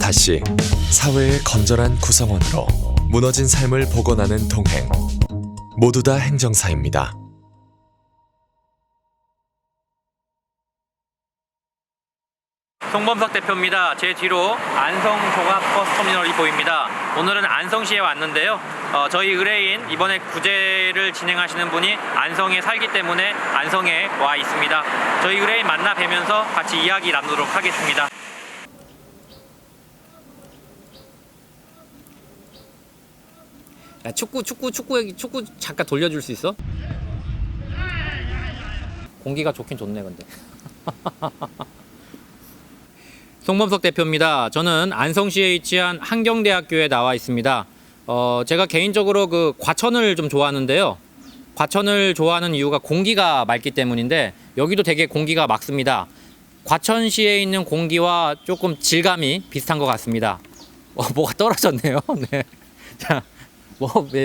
다시 사회의 건전한 구성원으로 무너진 삶을 복원하는 동행. 모두 다 행정사입니다. 송범석 대표입니다. 제 뒤로 안성종합버스터미널이 보입니다. 오늘은 안성시에 왔는데요. 저희 의뢰인 이번에 구제를 진행하시는 분이 안성에 살기 때문에 안성에 와 있습니다. 저희 의뢰인 만나 뵈면서 같이 이야기 나누도록 하겠습니다. 야, 축구 잠깐 돌려줄 수 있어? 공기가 좋긴 좋네 근데. 송범석 대표입니다. 저는 안성시에 위치한 한경대학교에 나와 있습니다. 제가 개인적으로 그 과천을 좀 좋아하는데요. 과천을 좋아하는 이유가 공기가 맑기 때문인데 여기도 되게 공기가 맑습니다. 과천시에 있는 공기와 조금 질감이 비슷한 것 같습니다. 뭐가 떨어졌네요. 네. 자,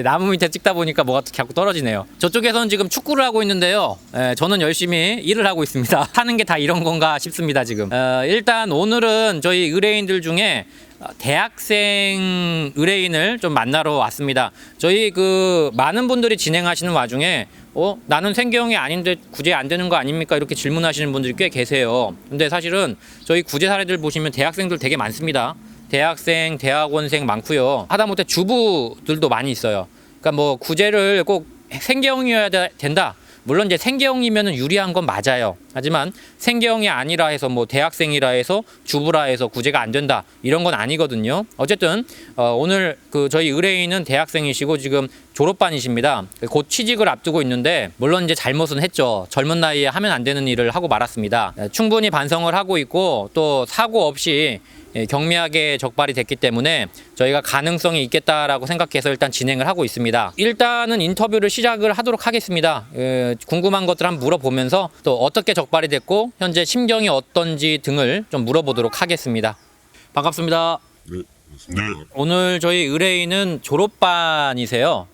나무 밑에 찍다 보니까 뭐가 자꾸 떨어지네요. 저쪽에서는 지금 축구를 하고 있는데요. 저는 열심히 일을 하고 있습니다. 하는 게 다 이런 건가 싶습니다, 지금. 일단 오늘은 저희 의뢰인들 중에 대학생 의뢰인을 좀 만나러 왔습니다. 저희 많은 분들이 진행하시는 와중에 나는 생계형이 아닌데 구제 안 되는 거 아닙니까? 이렇게 질문하시는 분들이 꽤 계세요. 근데 사실은 저희 구제 사례들 보시면 대학생들 되게 많습니다. 대학생, 대학원생 많고요. 하다못해 주부들도 많이 있어요. 그러니까 뭐 구제를 꼭 생계형이어야 된다. 물론 이제 생계형이면 유리한 건 맞아요. 하지만 생계형이 아니라 해서 뭐 대학생이라 해서 주부라 해서 구제가 안 된다. 이런 건 아니거든요. 어쨌든 오늘 저희 의뢰인은 대학생이시고 지금 졸업반이십니다. 곧 취직을 앞두고 있는데 물론 이제 잘못은 했죠. 젊은 나이에 하면 안 되는 일을 하고 말았습니다. 충분히 반성을 하고 있고 또 사고 없이 경미하게 적발이 됐기 때문에 저희가 가능성이 있겠다라고 생각해서 일단 진행을 하고 있습니다. 일단은 인터뷰를 시작을 하도록 하겠습니다. 궁금한 것들 한번 물어보면서 또 어떻게 적발이 됐고 현재 심경이 어떤지 등을 좀 물어보도록 하겠습니다. 반갑습니다. 네, 맞습니다. 오늘 저희 의뢰인은 졸업반이세요.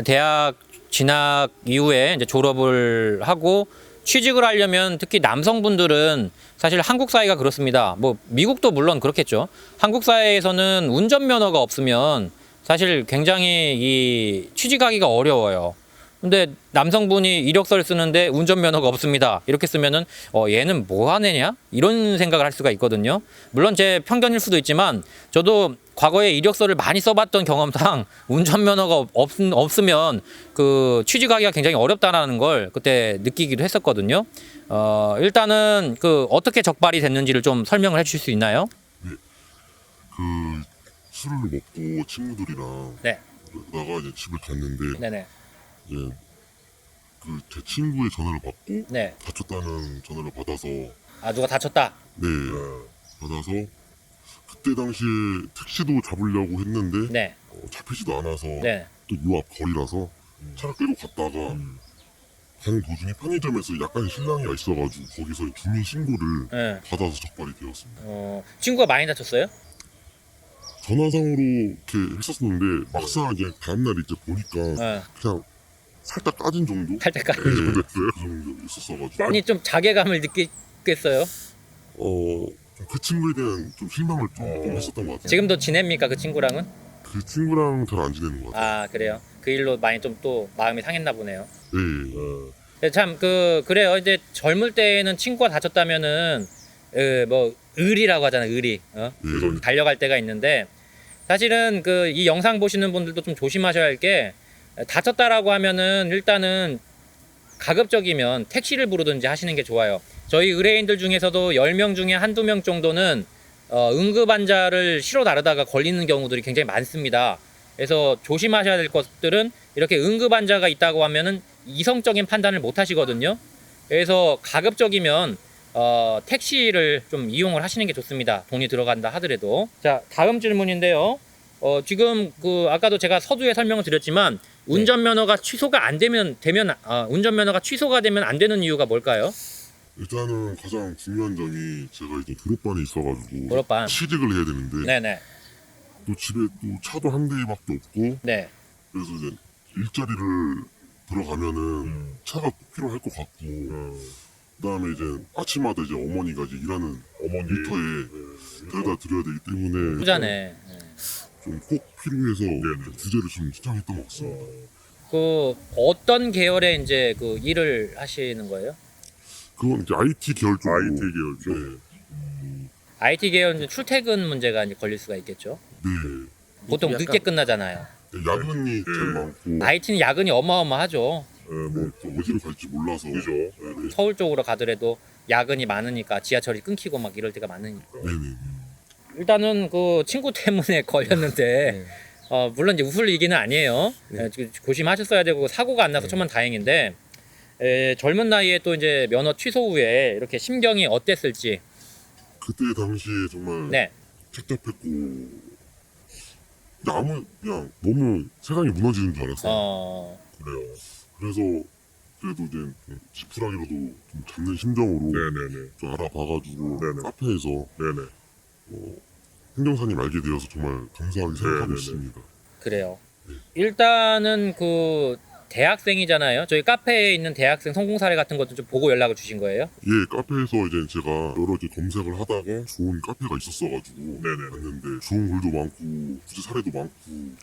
대학 진학 이후에 이제 졸업을 하고 취직을 하려면 특히 남성분들은 사실 한국 사회가 그렇습니다. 뭐 미국도 물론 그렇겠죠. 한국 사회에서는 운전면허가 없으면 사실 굉장히 취직하기가 어려워요. 근데 남성분이 이력서를 쓰는데 운전면허가 없습니다. 이렇게 쓰면은 얘는 뭐 하느냐? 이런 생각을 할 수가 있거든요. 물론 제 편견일 수도 있지만 저도 과거에 이력서를 많이 써봤던 경험상 운전면허가 없으면 취직하기가 굉장히 어렵다라는 걸 그때 느끼기도 했었거든요. 일단은 어떻게 적발이 됐는지를 좀 설명을 해주실 수 있나요? 네, 술을 먹고 친구들이랑 네. 나가 이제 집을 갔는데 네네. 이제 제 친구의 전화를 받고 네. 다쳤다는 전화를 받아서 누가 다쳤다. 네, 받아서 그때 당시에 택시도 잡으려고 했는데 네. 잡히지도 않아서 네. 또 요 앞 거리라서 차를 끌고 갔다가 가는 도중에 편의점에서 약간 실랑이가 있어가지고 거기서 주민 신고를 네. 받아서 적발이 되었습니다. 친구가 많이 다쳤어요? 전화상으로 이렇게 했었는데 막상 이제 다음날 이제 보니까 네. 그냥 살짝 까진 정도? 살짝 네, 그 정도 있었어가지고 많이 좀 자괴감을 느끼겠어요? 그 친구에 대한 좀 실망을 좀 했었던 것 같아요. 지금도 지냅니까 그 친구랑은? 그 친구랑 잘 안 지내는 것 같아요. 그래요? 그 일로 많이 좀 또 마음이 상했나 보네요. 네. 참 그래요. 이제 젊을 때에는 친구가 다쳤다면은 뭐 의리라고 하잖아요. 의리. 네. 달려갈 때가 있는데 사실은 이 영상 보시는 분들도 좀 조심하셔야 할 게 다쳤다라고 하면은 일단은 가급적이면 택시를 부르든지 하시는 게 좋아요. 저희 의뢰인들 중에서도 10명 중에 한두 명 정도는 응급 환자를 실어 나르다가 걸리는 경우들이 굉장히 많습니다. 그래서 조심하셔야 될 것들은 이렇게 응급 환자가 있다고 하면은 이성적인 판단을 못 하시거든요. 그래서 가급적이면 택시를 좀 이용을 하시는 게 좋습니다. 돈이 들어간다 하더라도. 자, 다음 질문인데요. 지금 아까도 제가 서두에 설명을 드렸지만 운전면허가 취소가 운전면허가 취소가 되면 안 되는 이유가 뭘까요? 일단은 가장 중요한 점이 제가 이제 졸업반에 있어가지고 졸업반. 취직을 해야 되는데 네네. 또 집에 또 차도 한 대밖에 없고 네. 그래서 이제 일자리를 들어가면은 차가 꼭 필요할 것 같고 그다음에 이제 아침마다 이제 어머니가 이제 일하는 일터에 데려다 드려야 되기 때문에 후자네. 좀 꼭 필요해서 구제를 좀 신청했던 것 같습니다. 그 어떤 계열의 이제 그 일을 하시는 거예요? 그건 이제 IT 계열 쪽. IT 계열 쪽. 네. IT 계열은 출퇴근 문제가 이제 걸릴 수가 있겠죠. 네. 보통 늦게 끝나잖아요. 야근이 제일 많고. IT는 야근이 어마어마하죠. 또 어디로 갈지 몰라서. 그죠. 네. 서울 쪽으로 가더라도 야근이 많으니까 지하철이 끊기고 막 이럴 때가 많으니까. 네네. 일단은 그 친구 때문에 걸렸는데 물론 이제 웃을 얘기는 아니에요. 조심하셨어야 되고 사고가 안 나서 천만 다행인데 젊은 나이에 또 이제 면허 취소 후에 이렇게 심경이 어땠을지. 그때 당시에 정말 네. 착잡했고 그냥 너무 세상이 무너지는 줄 알았어요. 그래요. 그래서 그래도 이제 지푸라기라도 좀 잡는 심정으로 좀 알아봐가지고 카페에서 행정사님 알게 되어서 정말 감사하게 생각하고 있습니다. 그래요. 일단은 그 대학생이잖아요. 저희 카페에 있는 대학생 성공 사례 같은 것도 좀 보고 연락을 주신 거예요? 예, 카페에서 이제 제가 여러 개 검색을 하다가 좋은 카페가 있었어가지고 갔는데 좋은 글도 많고 구제 사례도 많고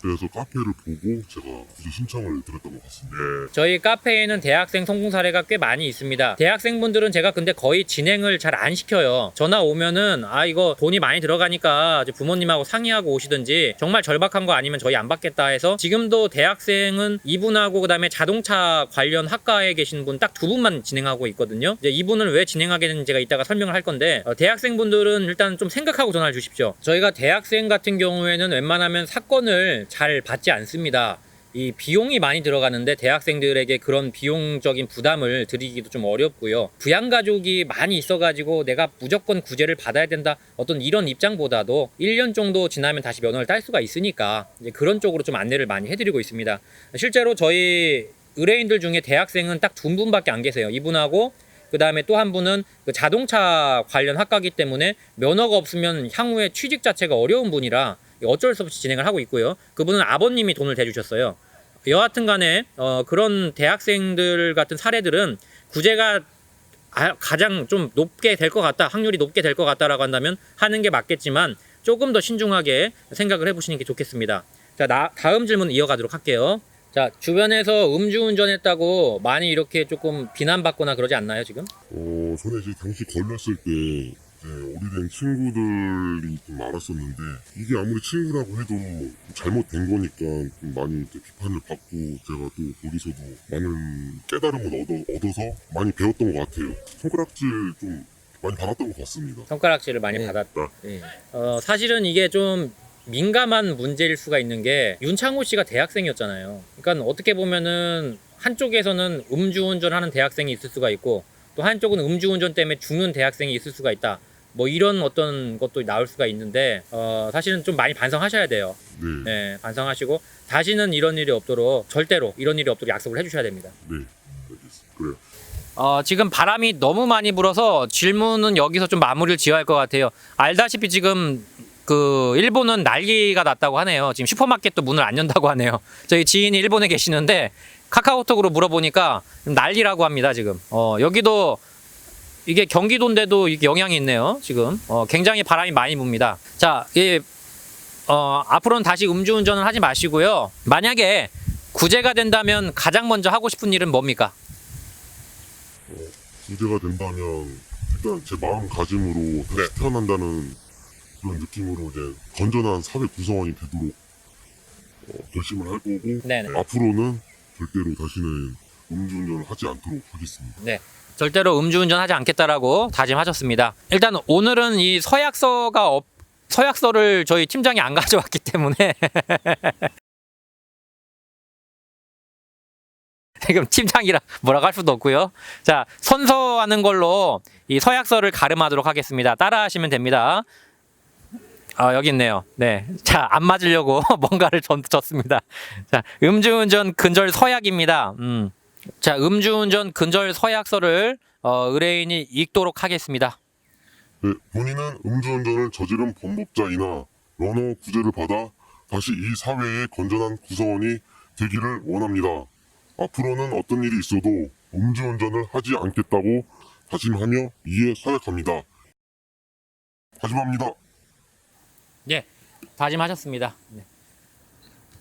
그래서 카페를 보고 제가 구제 신청을 드렸던 것 같습니다. 저희 카페에는 대학생 성공 사례가 꽤 많이 있습니다. 대학생분들은 제가 근데 거의 진행을 잘 안 시켜요. 전화 오면은 이거 돈이 많이 들어가니까 부모님하고 상의하고 오시든지 정말 절박한 거 아니면 저희 안 받겠다 해서 지금도 대학생은 이분하고 그다음에 자동차 관련 학과에 계신 분 딱 두 분만 진행하고 있거든요. 이제 이분을 왜 진행하게 됐는지 제가 이따가 설명을 할 건데 대학생분들은 일단 좀 생각하고 전화를 주십시오. 저희가 대학생 같은 경우에는 웬만하면 사건을 잘 받지 않습니다. 이 비용이 많이 들어가는데 대학생들에게 그런 비용적인 부담을 드리기도 좀 어렵고요. 부양가족이 많이 있어가지고 내가 무조건 구제를 받아야 된다 어떤 이런 입장보다도 1년 정도 지나면 다시 면허를 딸 수가 있으니까 이제 그런 쪽으로 좀 안내를 많이 해드리고 있습니다. 실제로 저희 의뢰인들 중에 대학생은 딱 두 분밖에 안 계세요. 이분하고 그 다음에 또 한 분은 그 자동차 관련 학과이기 때문에 면허가 없으면 향후에 취직 자체가 어려운 분이라 어쩔 수 없이 진행을 하고 있고요. 그분은 아버님이 돈을 대주셨어요. 여하튼 간에 그런 대학생들 같은 사례들은 구제가 가장 좀 높게 될 것 같다, 확률이 높게 될 것 같다라고 한다면 하는 게 맞겠지만 조금 더 신중하게 생각을 해보시는 게 좋겠습니다. 자, 다음 질문 이어가도록 할게요. 자, 주변에서 음주운전했다고 많이 이렇게 조금 비난받거나 그러지 않나요, 지금? 전에 이제 당시 걸렸을 때 오래된 친구들이 좀 많았었는데 이게 아무리 친구라고 해도 잘못된 거니까 좀 많이 이제 비판을 받고 제가 또 거기서도 많은 깨달음을 얻어서 많이 배웠던 것 같아요. 손가락질 좀 많이 받았던 것 같습니다. 손가락질을 많이 받았다. 사실은 이게 좀 민감한 문제일 수가 있는 게 윤창호 씨가 대학생이었잖아요. 그러니까 어떻게 보면은 한쪽에서는 음주운전하는 대학생이 있을 수가 있고 또 한쪽은 음주운전 때문에 죽는 대학생이 있을 수가 있다. 뭐 이런 어떤 것도 나올 수가 있는데 사실은 좀 많이 반성하셔야 돼요. 네, 반성하시고 다시는 이런 일이 없도록 절대로 이런 일이 없도록 약속을 해주셔야 됩니다. 네, 알겠습니다. 그래요. 지금 바람이 너무 많이 불어서 질문은 여기서 좀 마무리를 지어야 할 것 같아요. 알다시피 지금 그 일본은 난리가 났다고 하네요. 지금 슈퍼마켓도 문을 안 연다고 하네요. 저희 지인이 일본에 계시는데 카카오톡으로 물어보니까 난리라고 합니다. 지금 여기도 이게 경기도인데도 이게 영향이 있네요. 지금 굉장히 바람이 많이 붑니다. 자, 앞으로는 다시 음주운전을 하지 마시고요. 만약에 구제가 된다면 가장 먼저 하고 싶은 일은 뭡니까? 구제가 된다면 일단 제 마음가짐으로 다시 태어난다는 그런 느낌으로 이제 건전한 사회 구성원이 되도록 결심을 할 거고 네네. 앞으로는 절대로 다시는 음주운전을 하지 않도록 하겠습니다. 네. 절대로 음주운전 하지 않겠다라고 다짐하셨습니다. 일단 오늘은 이 서약서를 저희 팀장이 안 가져왔기 때문에 지금 팀장이라 뭐라고 할 수도 없고요. 자, 선서하는 걸로 이 서약서를 가름하도록 하겠습니다. 따라하시면 됩니다. 여기 있네요. 네. 자, 안 맞으려고 뭔가를 줬습니다. 자, 음주운전 근절 서약입니다. 자, 음주운전 근절 서약서를 의뢰인이 읽도록 하겠습니다. 네, 본인은 음주운전을 저지른 범법자이나 면허 구제를 받아 다시 이 사회의 건전한 구성원이 되기를 원합니다. 앞으로는 어떤 일이 있어도 음주운전을 하지 않겠다고 다짐하며 이에 서약합니다. 다짐합니다. 예, 다짐하셨습니다. 네.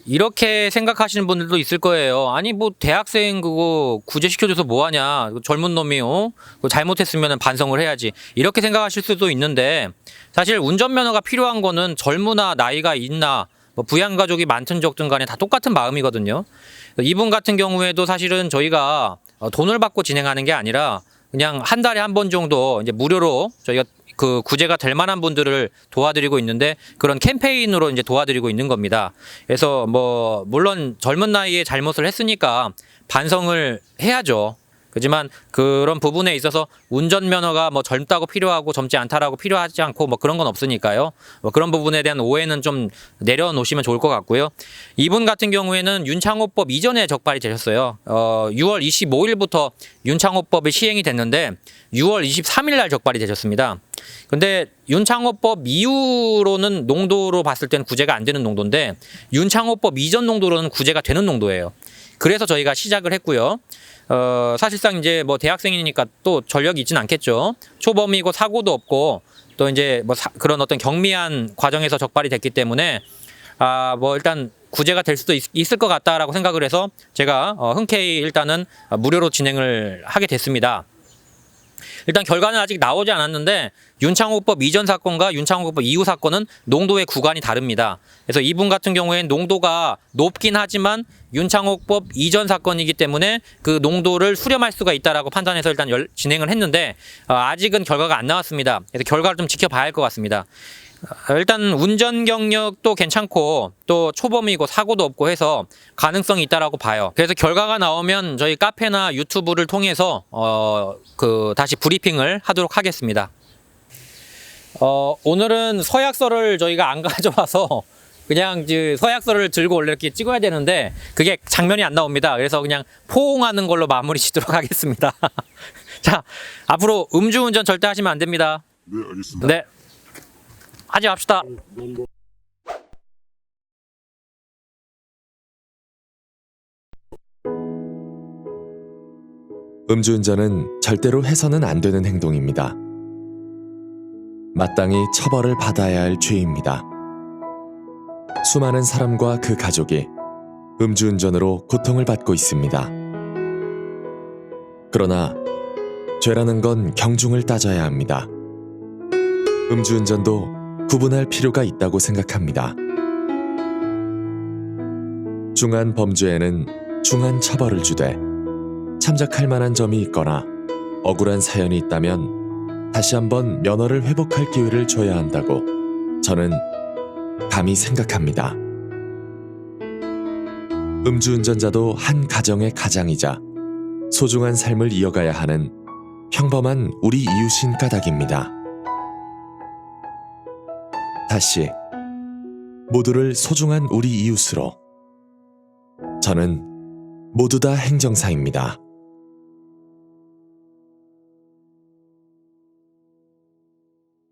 이렇게 생각하시는 분들도 있을 거예요. 아니 뭐 대학생 그거 구제시켜줘서 뭐하냐, 젊은 놈이 그거 잘못했으면 반성을 해야지, 이렇게 생각하실 수도 있는데, 사실 운전면허가 필요한 거는 젊으나 나이가 있나 뭐 부양가족이 많든 적든 간에 다 똑같은 마음이거든요. 이분 같은 경우에도 사실은 저희가 돈을 받고 진행하는 게 아니라 그냥 한 달에 한 번 정도 이제 무료로 저희가 그 구제가 될 만한 분들을 도와드리고 있는데, 그런 캠페인으로 이제 도와드리고 있는 겁니다. 그래서 뭐 물론 젊은 나이에 잘못을 했으니까 반성을 해야죠. 그렇지만 그런 부분에 있어서 운전면허가 뭐 젊다고 필요하고 젊지 않다라고 필요하지 않고 뭐 그런 건 없으니까요. 뭐 그런 부분에 대한 오해는 좀 내려놓으시면 좋을 것 같고요. 이분 같은 경우에는 윤창호법 이전에 적발이 되셨어요. 6월 25일부터 윤창호법이 시행이 됐는데 6월 23일 날 적발이 되셨습니다. 근데 윤창호법 이후로는 농도로 봤을 때는 구제가 안 되는 농도인데, 윤창호법 이전 농도로는 구제가 되는 농도예요. 그래서 저희가 시작을 했고요. 사실상 이제 뭐 대학생이니까 또 전력이 있진 않겠죠. 초범이고 사고도 없고 또 이제 뭐 그런 어떤 경미한 과정에서 적발이 됐기 때문에 뭐 일단 구제가 될 수도 있을 것 같다라고 생각을 해서 제가 흔쾌히 일단은 무료로 진행을 하게 됐습니다. 일단 결과는 아직 나오지 않았는데 윤창호법 이전 사건과 윤창호법 이후 사건은 농도의 구간이 다릅니다. 그래서 이분 같은 경우에는 농도가 높긴 하지만 윤창호법 이전 사건이기 때문에 그 농도를 수렴할 수가 있다라고 판단해서 일단 진행을 했는데 아직은 결과가 안 나왔습니다. 그래서 결과를 좀 지켜봐야 할 것 같습니다. 일단 운전 경력도 괜찮고 또 초범이고 사고도 없고 해서 가능성이 있다라고 봐요. 그래서 결과가 나오면 저희 카페나 유튜브를 통해서 다시 브리핑을 하도록 하겠습니다. 오늘은 서약서를 저희가 안 가져와서 그냥 서약서를 들고 이렇게 찍어야 되는데 그게 장면이 안 나옵니다. 그래서 그냥 포옹하는 걸로 마무리 짓도록 하겠습니다. 자, 앞으로 음주운전 절대 하시면 안 됩니다. 네, 알겠습니다. 네. 하지 맙시다. 음주운전은 절대로 해서는 안 되는 행동입니다. 마땅히 처벌을 받아야 할 죄입니다. 수많은 사람과 그 가족이 음주운전으로 고통을 받고 있습니다. 그러나 죄라는 건 경중을 따져야 합니다. 음주운전도 구분할 필요가 있다고 생각합니다. 중한 범죄에는 중한 처벌을 주되 참작할 만한 점이 있거나 억울한 사연이 있다면 다시 한번 면허를 회복할 기회를 줘야 한다고 저는 감히 생각합니다. 음주운전자도 한 가정의 가장이자 소중한 삶을 이어가야 하는 평범한 우리 이웃인 까닭입니다. 다시 모두를 소중한 우리 이웃으로, 저는 모두 다 행정사입니다.